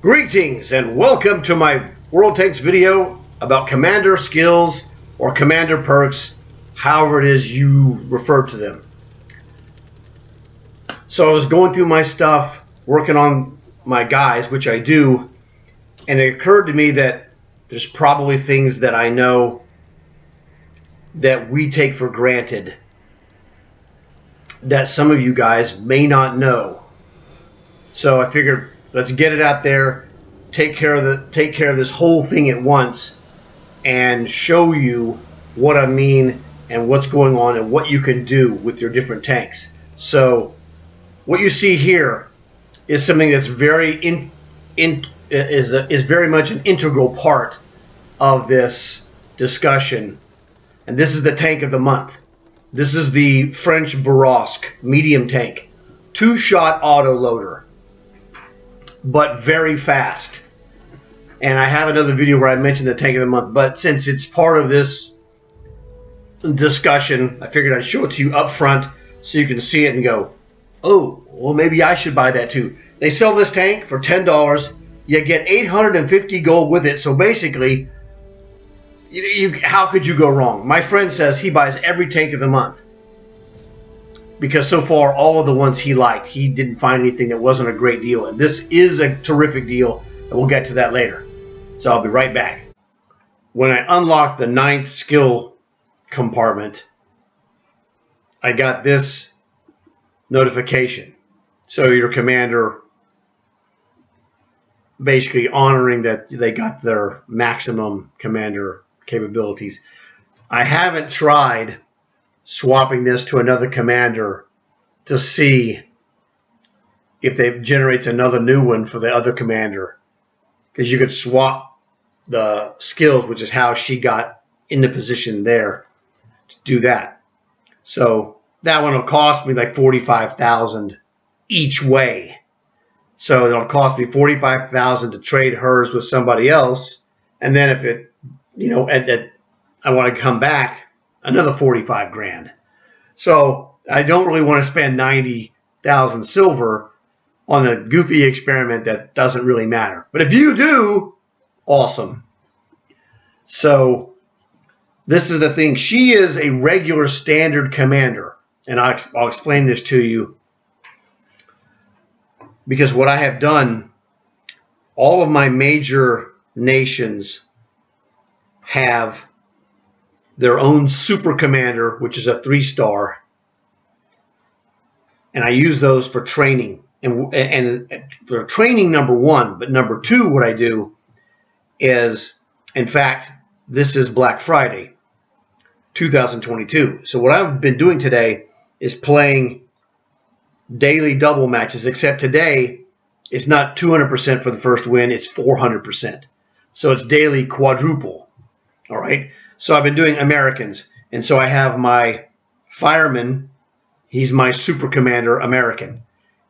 Greetings and welcome to my World Tanks video about commander skills or commander perks, however it is you refer to them. So I was going through my stuff, working on my guys, which I do, and it occurred to me that there's probably things that I know that we take for granted that some of you guys may not know. So I figured let's get it out there, take care of this whole thing at once, and show you what I mean and what's going on and what you can do with your different tanks. So what you see here is something that's very very much an integral part of this discussion, and this is the tank of the month. This is the French Barosque medium tank, 2-shot auto loader, but very fast. And I have another video where I mentioned the tank of the month, but since it's part of this discussion, I figured I'd show it to you up front so you can see it and go, oh, well, maybe I should buy that too. They sell this tank for $10. You get 850 gold with it. So basically, how could you go wrong? My friend says he buys every tank of the month because so far all of the ones he liked, he didn't find anything that wasn't a great deal. And this is a terrific deal, and we'll get to that later. So I'll be right back. When I unlocked the 9th skill compartment, I got this notification. So your commander basically honoring that they got their maximum commander capabilities. I haven't tried swapping this to another commander to see if it generates another new one for the other commander, because you could swap the skills, which is how she got in the position there to do that. So that one will cost me like 45,000 each way. So it'll cost me 45,000 to trade hers with somebody else, and then if it, I want to come back, another 45 grand. So I don't really want to spend 90,000 silver on a goofy experiment that doesn't really matter. But if you do, awesome. So this is the thing. She is a regular standard commander, and I'll explain this to you, because what I have done, all of my major nations have their own super commander, which is a 3-star, and I use those for training and for training, number one. But number two, what I do is, in fact, this is Black Friday 2022. So what I've been doing today is playing daily double matches, except today it's not 200% for the first win, it's 400%. So it's daily quadruple. All right. So I've been doing Americans, and so I have my fireman. He's my super commander American,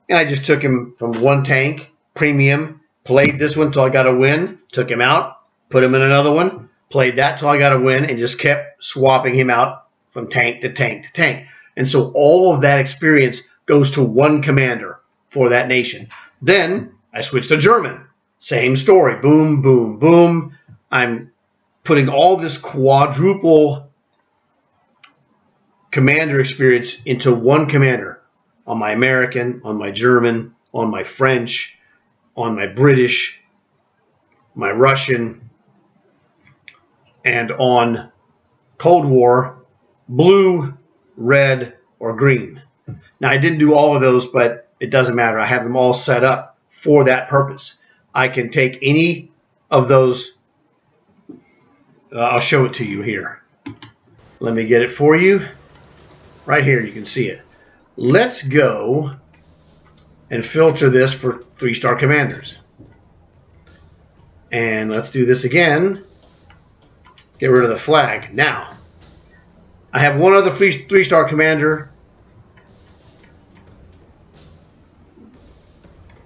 and I just took him from one tank, premium, played this one till I got a win, took him out, put him in another one, played that till I got a win, and just kept swapping him out from tank to tank to tank. And so all of that experience goes to one commander for that nation. Then I switched to German. Same story. Boom, boom, boom. I'm putting all this quadruple commander experience into one commander, on my American, on my German, on my French, on my British, my Russian, and on Cold War, blue, red, or green. Now, I didn't do all of those, but it doesn't matter. I have them all set up for that purpose. I can take any of those. I'll show it to you here. Let me get it for you. Right here, you can see it. Let's go and filter this for 3-star commanders. And let's do this again. Get rid of the flag. Now, I have one other 3-star commander.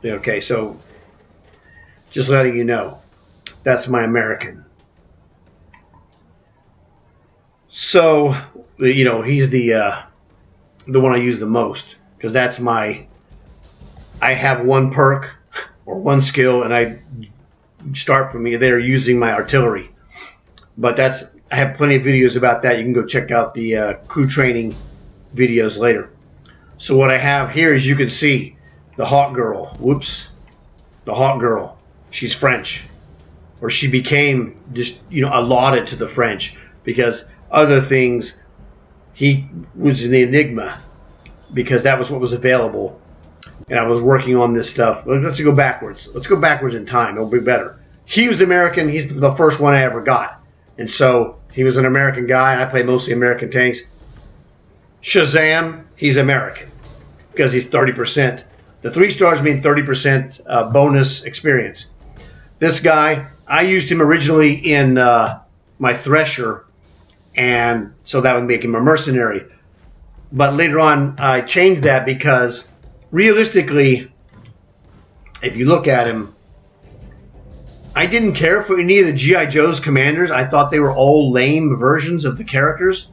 Okay, so just letting you know, that's my American. So, he's the one I use the most, because that's I have one perk or one skill, and I start from there using my artillery. But I have plenty of videos about that. You can go check out the crew training videos later. So what I have here, as you can see, the hot girl. Whoops, the hot girl. She's French, or she became just allotted to the French because other things. He was an Enigma because that was what was available, and I was working on this stuff. Let's go backwards. Let's go backwards in time. It'll be better. He was American. He's the first one I ever got, and so he was an American guy. I play mostly American tanks. Shazam, he's American because he's 30%. The 3 stars mean 30% bonus experience. This guy, I used him originally in my Thresher, and so that would make him a mercenary. But later on, I changed that because realistically, if you look at him, I didn't care for any of the G.I. Joe's commanders. I thought they were all lame versions of the characters.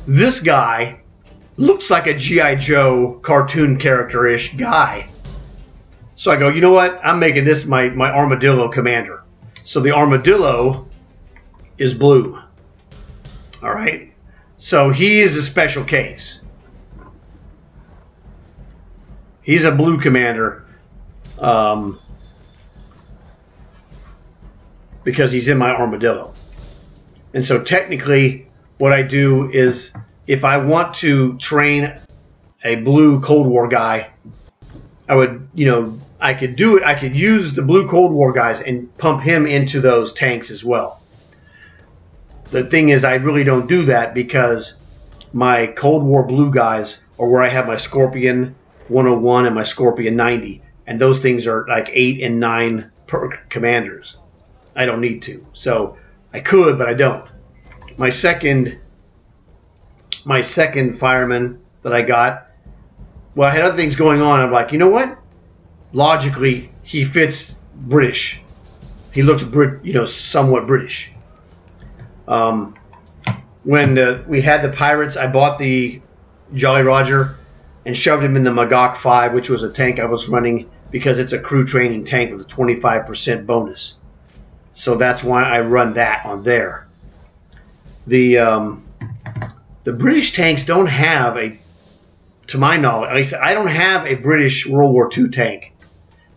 This guy looks like a G.I. Joe cartoon character-ish guy. So I go, you know what? I'm making this my Armadillo commander. So the Armadillo is blue. All right. So he is a special case. He's a blue commander because he's in my Armadillo. And so technically what I do is if I want to train a blue Cold War guy, I would, I could do it. I could use the blue Cold War guys and pump him into those tanks as well. The thing is, I really don't do that because my Cold War blue guys are where I have my Scorpion 101 and my Scorpion 90. And those things are like 8 and 9 per commanders. I don't need to. So I could, but I don't. My second fireman that I got, well, I had other things going on. I'm like, you know what? Logically, he fits British. He looks somewhat British. When we had the pirates, I bought the Jolly Roger and shoved him in the Magog 5, which was a tank I was running because it's a crew training tank with a 25% bonus. So that's why I run that on there. The British tanks don't have to my knowledge, at least I don't have a British World War II tank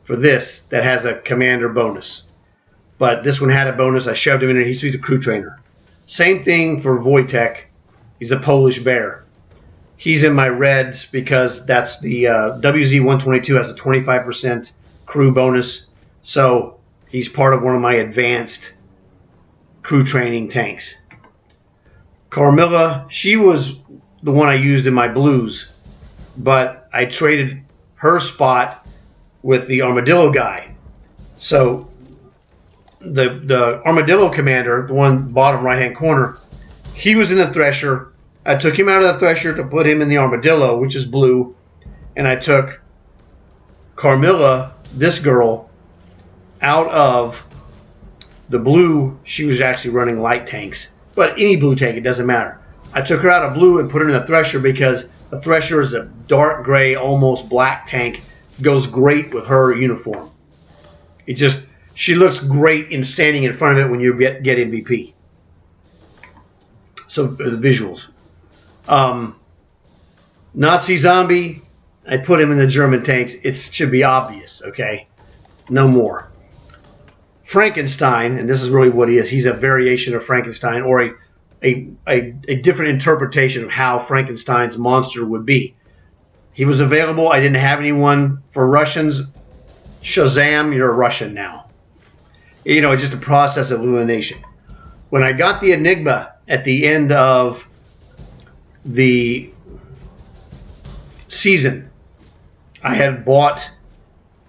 for this that has a commander bonus. But this one had a bonus. I shoved him in there. He's a crew trainer. Same thing for Wojtek. He's a Polish bear. He's in my reds because that's the WZ-122 has a 25% crew bonus. So he's part of one of my advanced crew training tanks. Carmilla, she was the one I used in my blues, but I traded her spot with the Armadillo guy. So the Armadillo commander, the one bottom right-hand corner, he was in the Thresher. I took him out of the Thresher to put him in the Armadillo, which is blue, and I took Carmilla, this girl, out of the blue. She was actually running light tanks, but any blue tank, it doesn't matter. I took her out of blue and put her in the Thresher because the Thresher is a dark gray, almost black tank. Goes great with her uniform. She looks great in standing in front of it when you get MVP. So the visuals. Nazi zombie, I put him in the German tanks. It should be obvious, okay? No more. Frankenstein, and this is really what he is. He's a variation of Frankenstein, or a different interpretation of how Frankenstein's monster would be. He was available. I didn't have anyone for Russians. Shazam, you're a Russian now. It's just a process of elimination. When I got the Enigma at the end of the season, I had bought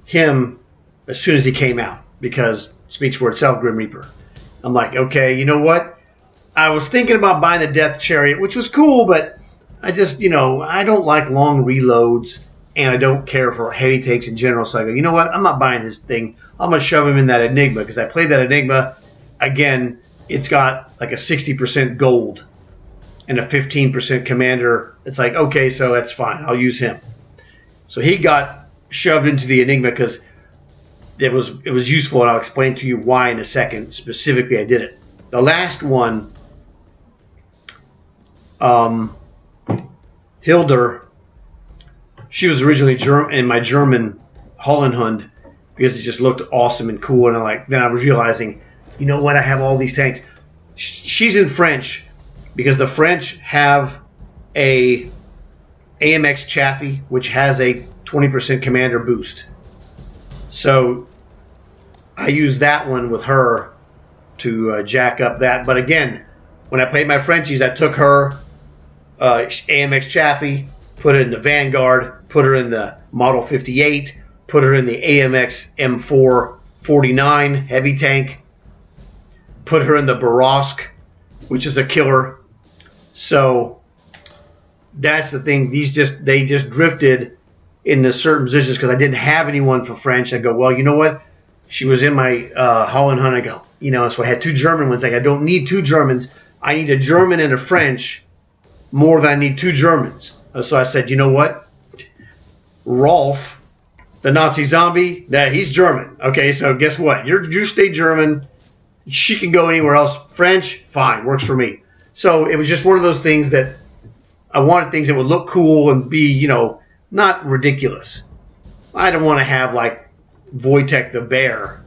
him as soon as he came out because it speaks for itself, Grim Reaper. I'm like, okay, you know what? I was thinking about buying the Death Chariot, which was cool, but I just, I don't like long reloads, and I don't care for heavy tanks in general. So I go, you know what? I'm not buying this thing. I'm going to shove him in that Enigma because I played that Enigma. Again, it's got like a 60% gold and a 15% commander. It's like, okay, so that's fine. I'll use him. So he got shoved into the Enigma because it was useful, and I'll explain to you why in a second. Specifically, I did it. The last one, Hilder, she was originally in my German Hollenhund because it just looked awesome and cool. And then I was realizing, you know what? I have all these tanks. She's in French because the French have a AMX Chaffee, which has a 20% commander boost. So I used that one with her to jack up that. But again, when I played my Frenchies, I took her AMX Chaffee, put it in the Vanguard, put her in the Model 58, put her in the AMX M4 49 heavy tank, put her in the Borosk, which is a killer. So that's the thing. They just drifted into certain positions because I didn't have anyone for French. I go, well, you know what? She was in my Holland Hunt. I go, so I had 2 German ones. Like, I don't need 2 Germans. I need a German and a French more than I need 2 Germans. So I said, you know what? Rolf, the Nazi zombie, he's German. Okay, so guess what? You stay German. She can go anywhere else. French, fine, works for me. So it was just one of those things that I wanted things that would look cool and be, not ridiculous. I don't want to have like Wojtek the Bear,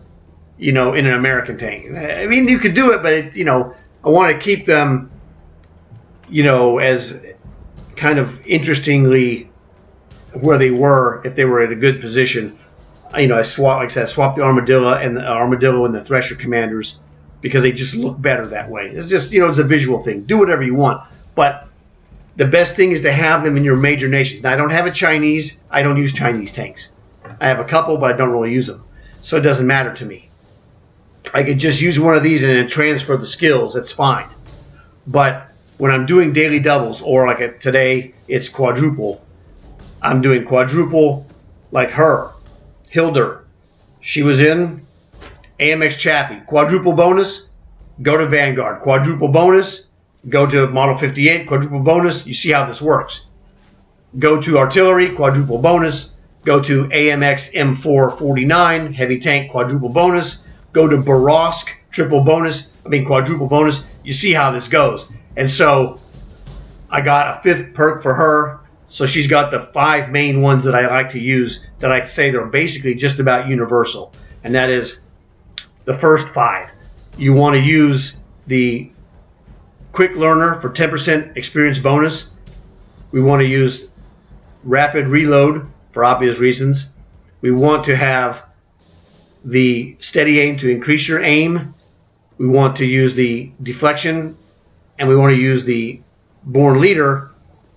in an American tank. I mean, you could do it, but I want to keep them, as kind of interestingly where they were if they were at a good position. I swapped the Armadillo and the Thresher Commanders because they just look better that way. It's just, it's a visual thing. Do whatever you want. But the best thing is to have them in your major nations. Now, I don't have a Chinese. I don't use Chinese tanks. I have a couple, but I don't really use them. So it doesn't matter to me. I could just use one of these and then transfer the skills. That's fine. But when I'm doing daily doubles, or like today, it's quadruple. I'm doing quadruple like her, Hilder. She was in AMX Chappie. Quadruple bonus, go to Vanguard. Quadruple bonus, go to Model 58. Quadruple bonus, you see how this works. Go to Artillery, quadruple bonus. Go to AMX M4 49, heavy tank, quadruple bonus. Go to Borosk, quadruple bonus. You see how this goes. And so I got a 5th perk for her. So she's got the 5 main ones that I like to use that I say they're basically just about universal. And that is the first 5. You want to use the Quick Learner for 10% experience bonus. We want to use Rapid Reload for obvious reasons. We want to have the Steady Aim to increase your aim. We want to use the Deflection, and we want to use the Born Leader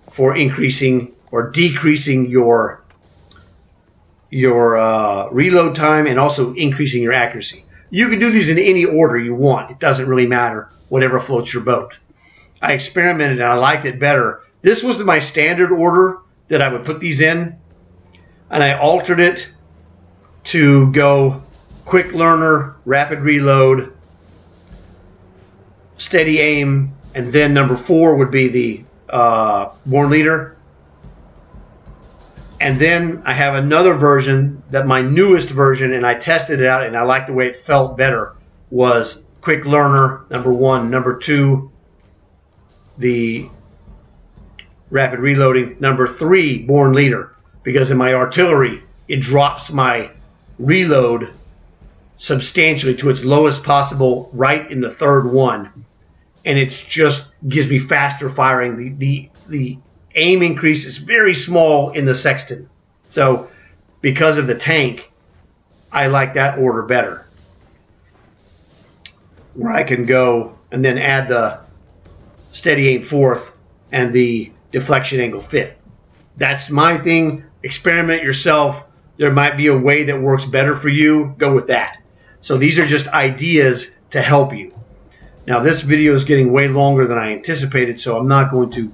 for increasing or decreasing your reload time and also increasing your accuracy. You can do these in any order you want. It doesn't really matter, whatever floats your boat. I experimented and I liked it better. This was my standard order that I would put these in, and I altered it to go Quick Learner, Rapid Reload, Steady Aim, and then number 4 would be the Born Leader. And then I have another version that my newest version, and I tested it out and I liked the way it felt better, was Quick Learner, number 1. Number 2, the Rapid Reloading. Number 3, Born Leader. Because in my artillery, it drops my reload substantially to its lowest possible right in the 3rd one. And it just gives me faster firing. The aim increase is very small in the Sexton. So because of the tank, I like that order better. Where I can go and then add the Steady Aim 4th and the Deflection Angle 5th. That's my thing. Experiment yourself. There might be a way that works better for you. Go with that. So these are just ideas to help you. Now this video is getting way longer than I anticipated, so I'm not going to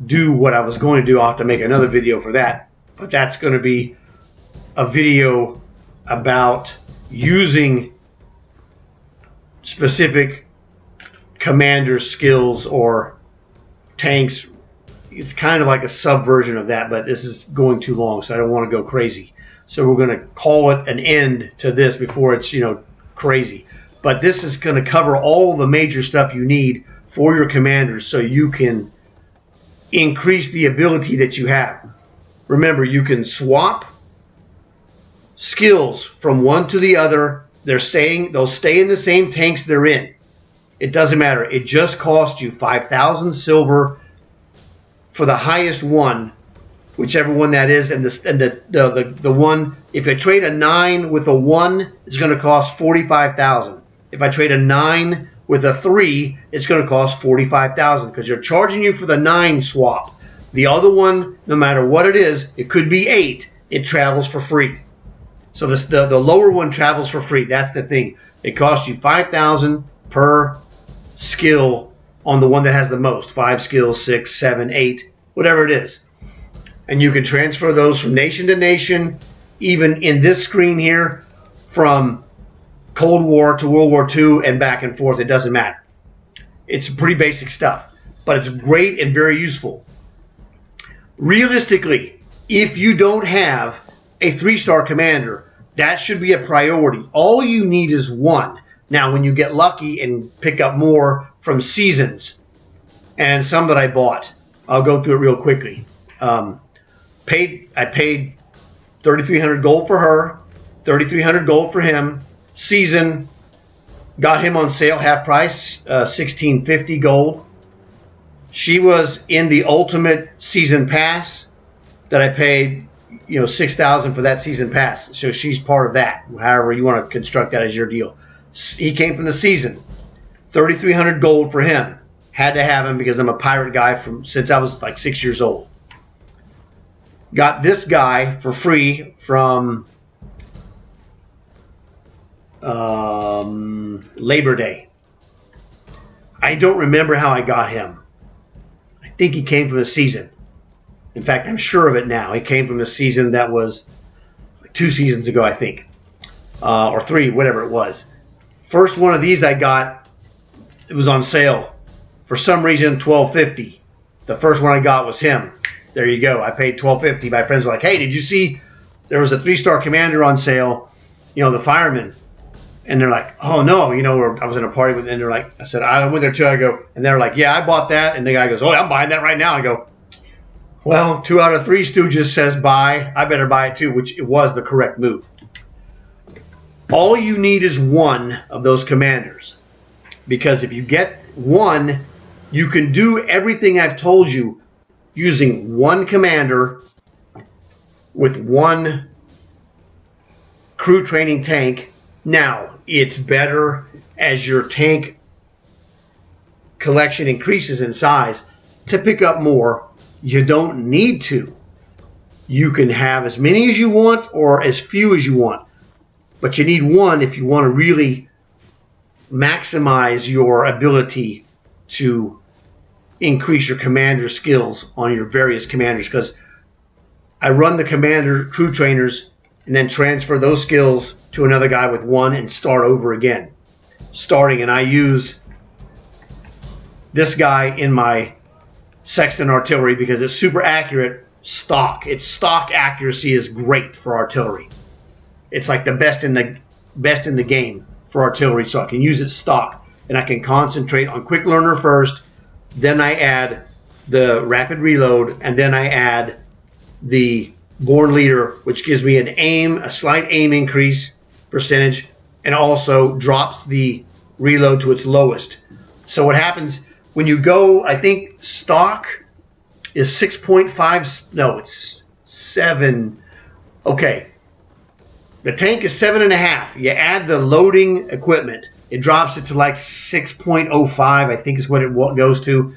do what I was going to do. I'll have to make another video for that. But that's going to be a video about using specific commander skills or tanks. It's kind of like a subversion of that, but this is going too long, so I don't want to go crazy. So we're going to call it an end to this before it's, crazy. But this is going to cover all the major stuff you need for your commanders so you can increase the ability that you have. Remember, you can swap skills from one to the other. They'll stay in the same tanks they're in. It doesn't matter. It just costs you 5,000 silver for the highest one, whichever one that is, and the one. If I trade a 9 with a 1, it's going to cost 45,000. If I trade a 9 with a 3, it's going to cost 45,000 because you're charging you for the 9 swap. The other one, no matter what it is, it could be 8. It travels for free. So the lower one travels for free. That's the thing. It costs you 5,000 per skill on the one that has the most. 5 skills, 6, 7, 8, whatever it is. And you can transfer those from nation to nation, even in this screen here, from Cold War to World War II and back and forth. It doesn't matter. It's pretty basic stuff, but it's great and very useful. Realistically, if you don't have a 3-star commander, that should be a priority. All you need is 1. Now, when you get lucky and pick up more from seasons and some that I bought, I'll go through it real quickly. I paid 3,300 gold for her, 3,300 gold for him. Season, got him on sale, half price, 1,650 gold. She was in the ultimate season pass that I paid, 6,000 for that season pass. So she's part of that. However you want to construct that as your deal. He came from the season, 3,300 gold for him. Had to have him because I'm a pirate guy since I was like 6 years old. Got this guy for free from Labor Day. I don't remember how I got him. I think he came from the season. In fact, I'm sure of it now. He came from a season that was like 2 seasons ago, I think, or 3, whatever it was. First one of these I got, it was on sale. For some reason, $12.50. The first one I got was him. There you go. I paid $12.50. My friends were like, hey, did you see there was a 3-star commander on sale, the fireman? And they're like, oh, no, I was in a party with them. And they're like, I said, I went there too. I go, and they're like, yeah, I bought that. And the guy goes, oh, I'm buying that right now. I go, well, 2 out of 3 Stooges says buy. I better buy it too, which it was the correct move. All you need is 1 of those commanders. Because if you get 1, you can do everything I've told you using 1 commander with 1 crew training tank. Now, it's better as your tank collection increases in size to pick up more. You don't need to. You can have as many as you want or as few as you want. But you need 1 if you want to really maximize your ability to increase your commander skills on your various commanders. Because I run the commander crew trainers and then transfer those skills to another guy with 1 and start over again. And I use this guy in my Sexton artillery because it's super accurate stock. Its stock accuracy is great for artillery. It's like the best in the game for artillery, so I can use it stock and I can concentrate on quick learner first. Then I add the rapid reload, and then I add the born leader, which gives me a slight aim increase percentage, and also drops the reload to its lowest. So what happens when you go, I think stock is 6.5, no, it's 7. Okay. The tank is 7.5. You add the loading equipment, it drops it to like 6.05, I think is what it goes to.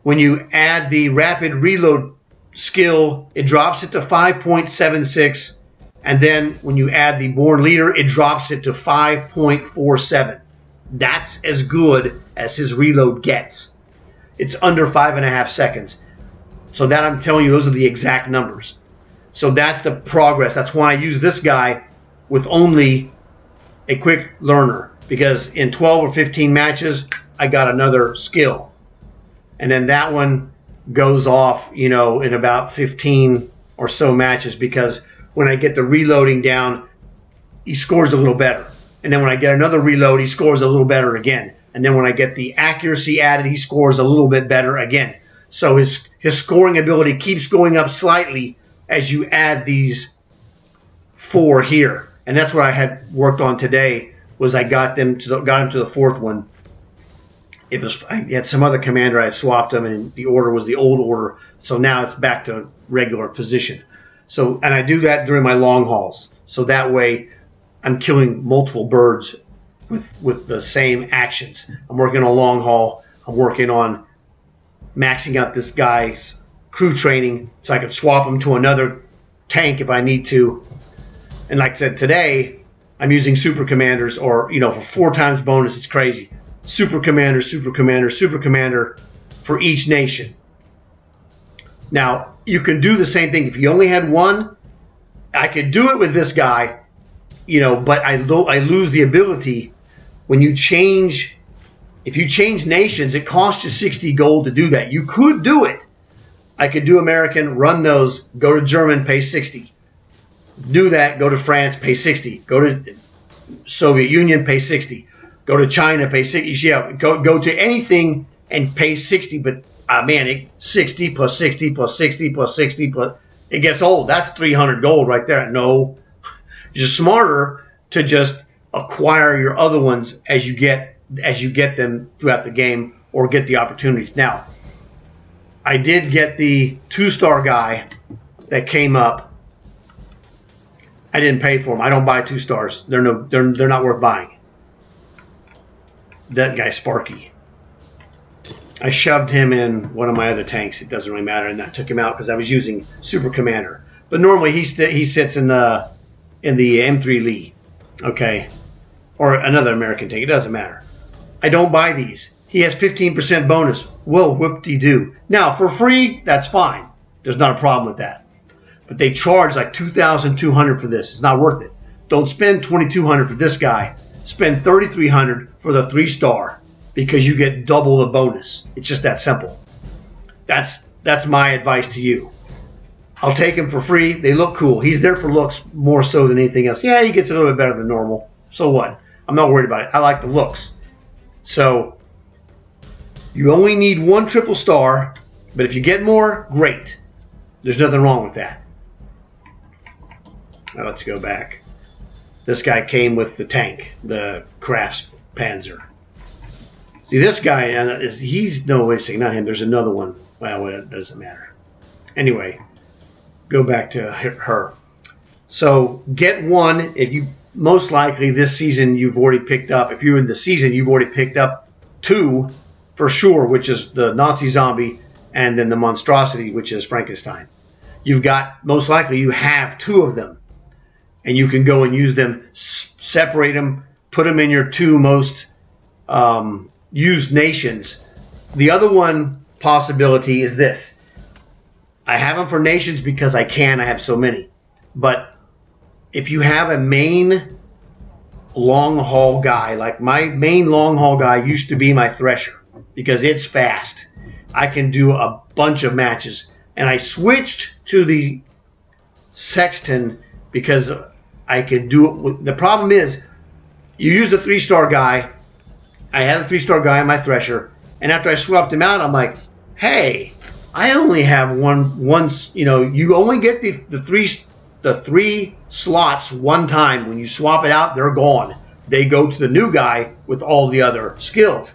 When you add the rapid reload skill, it drops it to 5.76. And then when you add the born leader, it drops it to 5.47. That's as good as his reload gets. It's under 5.5 seconds. So that I'm telling you, those are the exact numbers. So that's the progress. That's why I use this guy with only a quick learner. Because in 12 or 15 matches, I got another skill. And then that one goes off, in about 15 or so matches. Because when I get the reloading down, he scores a little better. And then when I get another reload, he scores a little better again. And then when I get the accuracy added, he scores a little bit better again. So his scoring ability keeps going up slightly as you add these 4 here. And that's what I had worked on today, was I got him to the 4th one. I had some other commander, I had swapped them, and the order was the old order. So now it's back to regular position. So, and I do that during my long hauls. So that way I'm killing multiple birds with the same actions. I'm working on long haul. I'm working on maxing out this guy's crew training so I can swap him to another tank if I need to. And like I said, today I'm using super commanders, or, for 4 times bonus. It's crazy. Super commander, super commander, super commander for each nation. Now, you can do the same thing. If you only had one, I could do it with this guy, but I lose the ability when you change. If you change nations, it costs you 60 gold to do that. You could do it. I could do American, run those, go to German, pay 60. Do that, go to France, pay 60. Go to Soviet Union, pay 60. Go to China, pay 60. Yeah, go to anything and pay 60. But, 60 plus 60 plus 60 plus 60 plus, it gets old. That's 300 gold right there. No, you're smarter to just acquire your other ones as you get them throughout the game, or get the opportunities. Now, I did get the 2-star guy that came up. I didn't pay for them. I don't buy 2 stars. They're not worth buying. That guy Sparky. I shoved him in one of my other tanks. It doesn't really matter, and I took him out because I was using Super Commander. But normally he sits in the M3 Lee, okay, or another American tank. It doesn't matter. I don't buy these. He has 15% bonus. Well, whoop-de-doo. Now, for free, that's fine. There's not a problem with that. But they charge like $2,200 for this. It's not worth it. Don't spend $2,200 for this guy. Spend $3,300 for the 3-star, because you get double the bonus. It's just that simple. That's my advice to you. I'll take him for free. They look cool. He's there for looks more so than anything else. Yeah, he gets a little bit better than normal. So what? I'm not worried about it. I like the looks. So you only need 1 triple star, but if you get more, great. There's nothing wrong with that. Now let's go back. This guy came with the tank, the Crafts Panzer. See, this guy, no, wait a second, not him. There's another one. Well, it doesn't matter. Anyway, go back to her. So get 1. If you, most likely this season you've already picked up. If you're in the season, you've already picked up 2 for sure, which is the Nazi zombie and then the monstrosity, which is Frankenstein. You've got, most likely you have 2 of them, and you can go and use them, separate them, put them in your 2 most used nations. The other one possibility is this. I have them for nations because I have so many. But if you have a main long haul guy, like my main long haul guy used to be my Thresher, because it's fast. I can do a bunch of matches. And I switched to the Sexton because I could do it. The problem is, you use a 3-star guy. I had a 3-star guy in my Thresher, and after I swapped him out, I'm like, hey, I only have one. You only get the 3 slots one time. When you swap it out, they're gone. They go to the new guy with all the other skills.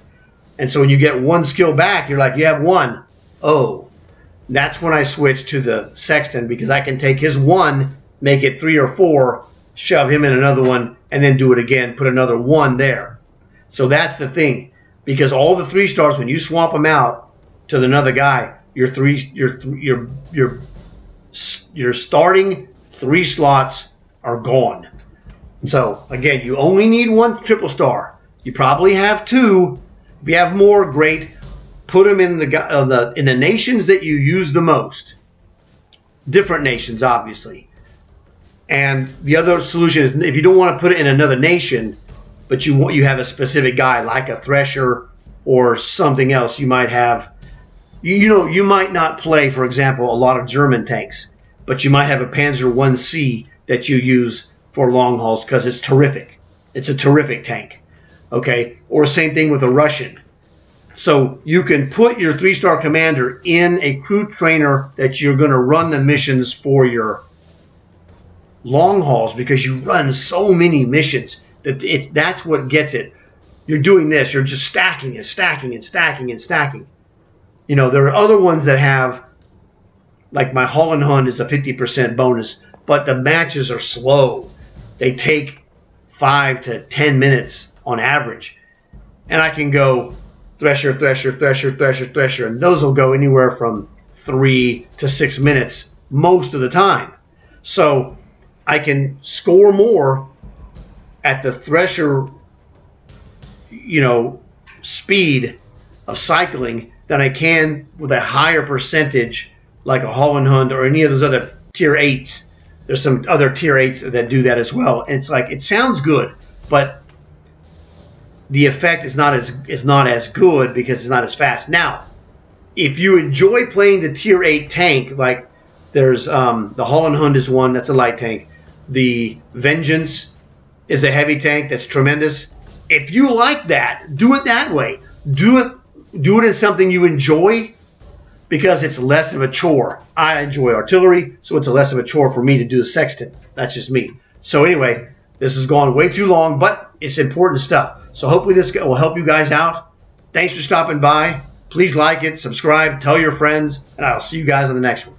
And so when you get 1 skill back, you're like, you have 1. Oh, that's when I switched to the Sexton, because I can take his 1, make it 3 or 4, shove him in another one, and then do it again, put another 1 there. So that's the thing, because all the 3-stars, when you swap them out to another guy, your starting 3 slots are gone. So again, you only need 1 triple star. You probably have 2. If you have more, great. Put them in the nations that you use the most. Different nations, obviously. And the other solution is, if you don't want to put it in another nation, but you have a specific guy like a Thresher or something else, you might have, you might not play, for example, a lot of German tanks, but you might have a Panzer 1C that you use for long hauls because it's terrific. It's a terrific tank. Okay, or same thing with a Russian. So you can put your 3-star commander in a crew trainer that you're going to run the missions for your long hauls because you run so many missions that that's what gets it. You're doing this. You're just stacking and stacking and stacking and stacking. You know, there are other ones that have, like my Holland Hunt is a 50% bonus, but the matches are slow. They take 5 to 10 minutes on average. And I can go Thresher, Thresher, Thresher, Thresher, Thresher, and those will go anywhere from 3 to 6 minutes most of the time. So I can score more at the Thresher, you know, speed of cycling than I can with a higher percentage like a Holland Hunt or any of those other tier 8s. There's some other tier 8s that do that as well. And it's like, it sounds good, but the effect is not as good because it's not as fast. Now, if you enjoy playing the tier 8 tank, like there's the Holland Hunt is one that's a light tank. The Vengeance is a heavy tank that's tremendous. If you like that, do it that way. Do it in something you enjoy because it's less of a chore. I enjoy artillery, so it's less of a chore for me to do the sextant. That's just me. So anyway, this has gone way too long, but it's important stuff. So hopefully this will help you guys out. Thanks for stopping by. Please like it, subscribe, tell your friends, and I'll see you guys on the next one.